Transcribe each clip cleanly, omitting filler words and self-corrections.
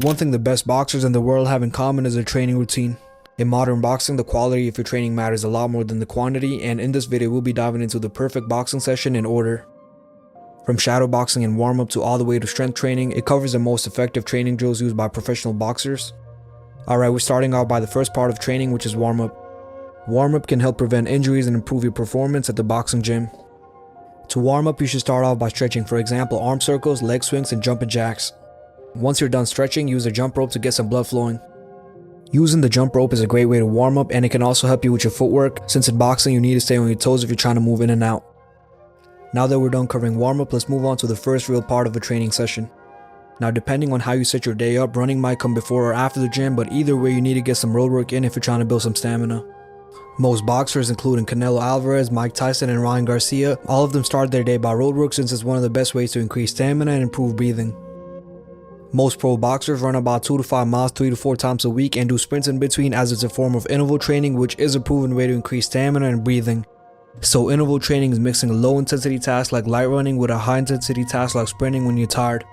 One thing the best boxers in the world have in common is their training routine. In modern boxing, the quality of your training matters a lot more than the quantity, and in this video we'll be diving into the perfect boxing session in order. From shadow boxing and warm-up to all the way to strength training, it covers the most effective training drills used by professional boxers. Alright, we're starting out by the first part of training, which is warm-up. Warm-up can help prevent injuries and improve your performance at the boxing gym. To warm up, you should start off by stretching, for example arm circles, leg swings, and jumping jacks. Once you're done stretching, use a jump rope to get some blood flowing. Using the jump rope is a great way to warm up, and it can also help you with your footwork, since in boxing you need to stay on your toes if you're trying to move in and out. Now that we're done covering warm up, let's move on to the first real part of a training session. Now depending on how you set your day up, running might come before or after the gym, but either way you need to get some road work in if you're trying to build some stamina. Most boxers, including Canelo Alvarez, Mike Tyson, and Ryan Garcia, all of them start their day by roadwork since it's one of the best ways to increase stamina and improve breathing. Most pro boxers run about 2 to 5 miles 3 to 4 times a week and do sprints in between, as it's a form of interval training, which is a proven way to increase stamina and breathing. So interval training is mixing a low intensity task like light running with a high intensity task like sprinting when you're tired.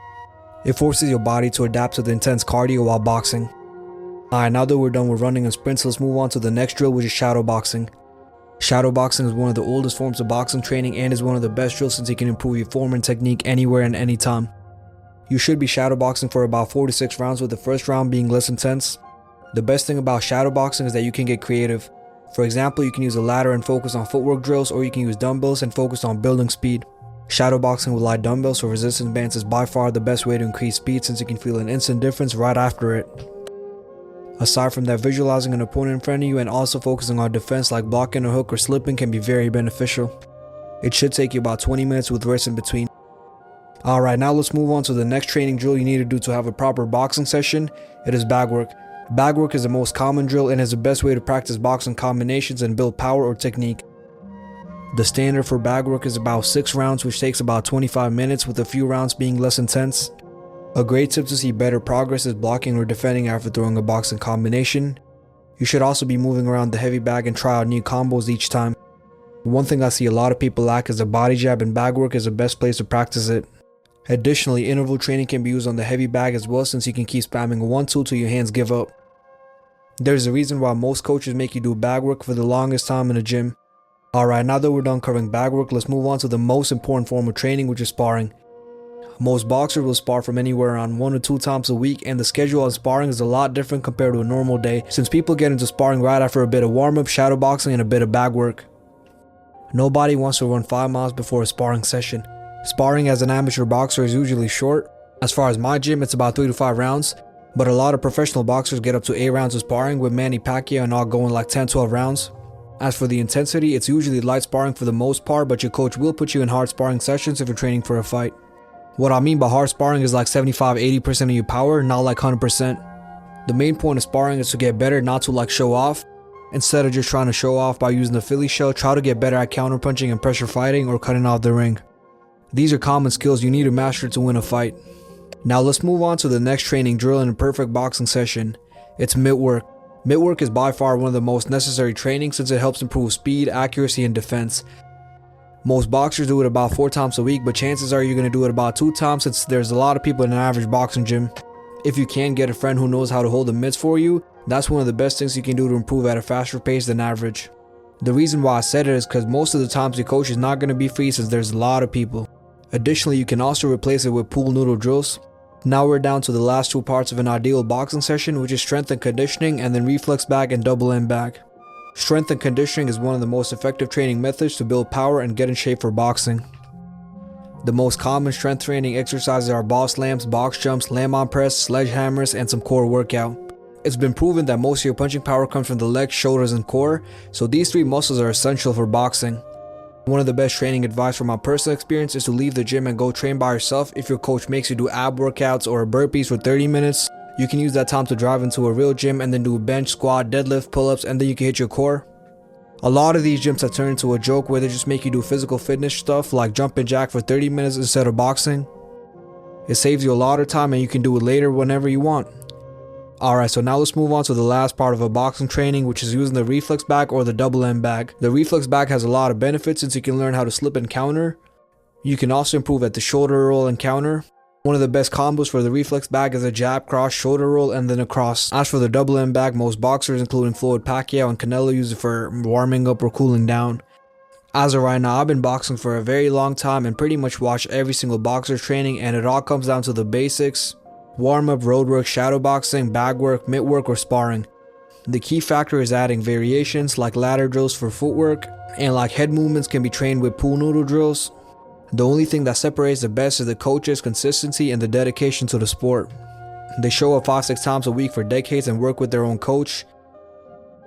It forces your body to adapt to the intense cardio while boxing. Alright, now that we're done with running and sprints, let's move on to the next drill, which is shadow boxing. Shadow boxing is one of the oldest forms of boxing training and is one of the best drills since it can improve your form and technique anywhere and anytime. You should be shadow boxing for about 4 to 6 rounds, with the first round being less intense. The best thing about shadow boxing is that you can get creative. For example, you can use a ladder and focus on footwork drills, or you can use dumbbells and focus on building speed. Shadow boxing with light dumbbells or resistance bands is by far the best way to increase speed, since you can feel an instant difference right after it. Aside from that, visualizing an opponent in front of you and also focusing on defense like blocking a hook or slipping can be very beneficial. It should take you about 20 minutes with rest in between. Alright, now let's move on to the next training drill you need to do to have a proper boxing session. It is bag work. Bag work is the most common drill and is the best way to practice boxing combinations and build power or technique. The standard for bag work is about 6 rounds, which takes about 25 minutes, with a few rounds being less intense. A great tip to see better progress is blocking or defending after throwing a boxing combination. You should also be moving around the heavy bag and try out new combos each time. One thing I see a lot of people lack is a body jab, and bag work is the best place to practice it. Additionally, interval training can be used on the heavy bag as well, since you can keep spamming 1-2 till your hands give up. There's a reason why most coaches make you do bag work for the longest time in the gym. Alright, now that we're done covering bag work, let's move on to the most important form of training, which is sparring. Most boxers will spar from anywhere around 1 to 2 times a week, and the schedule on sparring is a lot different compared to a normal day, since people get into sparring right after a bit of warm-up, shadow boxing, and a bit of bag work. Nobody wants to run 5 miles before a sparring session. Sparring as an amateur boxer is usually short. As far as my gym, it's about 3 to 5 rounds, but a lot of professional boxers get up to 8 rounds of sparring, with Manny Pacquiao and all going like 10-12 rounds. As for the intensity, it's usually light sparring for the most part, but your coach will put you in hard sparring sessions if you're training for a fight. What I mean by hard sparring is like 75-80% of your power, not like 100%. The main point of sparring is to get better, not to like show off. Instead of just trying to show off by using the Philly shell, try to get better at counterpunching and pressure fighting or cutting off the ring. These are common skills you need to master to win a fight. Now let's move on to the next training drill in a perfect boxing session. It's midwork. Midwork is by far one of the most necessary training, since it helps improve speed, accuracy, and defense. Most boxers do it about 4 times a week, but chances are you're going to do it about 2 times, since there's a lot of people in an average boxing gym. If you can get a friend who knows how to hold the mitts for you, that's one of the best things you can do to improve at a faster pace than average. The reason why I said it is because most of the times your coach is not going to be free, since there's a lot of people. Additionally, you can also replace it with pool noodle drills. Now we're down to the last 2 parts of an ideal boxing session, which is strength and conditioning, and then reflex bag and double end bag. Strength and conditioning is one of the most effective training methods to build power and get in shape for boxing. The most common strength training exercises are ball slams, box jumps, land-on press, sledgehammers, and some core workout. It's been proven that most of your punching power comes from the legs, shoulders, and core, so these 3 muscles are essential for boxing. One of the best training advice from my personal experience is to leave the gym and go train by yourself. If your coach makes you do ab workouts or burpees for 30 minutes, you can use that time to drive into a real gym and then do a bench, squat, deadlift, pull-ups, and then you can hit your core. A lot of these gyms have turned into a joke where they just make you do physical fitness stuff like jumping jack for 30 minutes instead of boxing. It saves you a lot of time and you can do it later whenever you want. Alright, so now let's move on to the last part of a boxing training, which is using the reflex bag or the double end bag. The reflex bag has a lot of benefits since you can learn how to slip and counter. You can also improve at the shoulder roll and counter. One of the best combos for the Reflex Bag is a jab, cross, shoulder roll, and then a cross. As for the double M bag, most boxers including Floyd Pacquiao and Canelo use it for warming up or cooling down. As of right now, I've been boxing for a very long time and pretty much watched every single boxer's training, and it all comes down to the basics: warm up, road work, shadow boxing, bag work, midwork, or sparring. The key factor is adding variations like ladder drills for footwork, and like head movements can be trained with pool noodle drills. The only thing that separates the best is the coach's consistency and the dedication to the sport. They show up 5-6 times a week for decades and work with their own coach,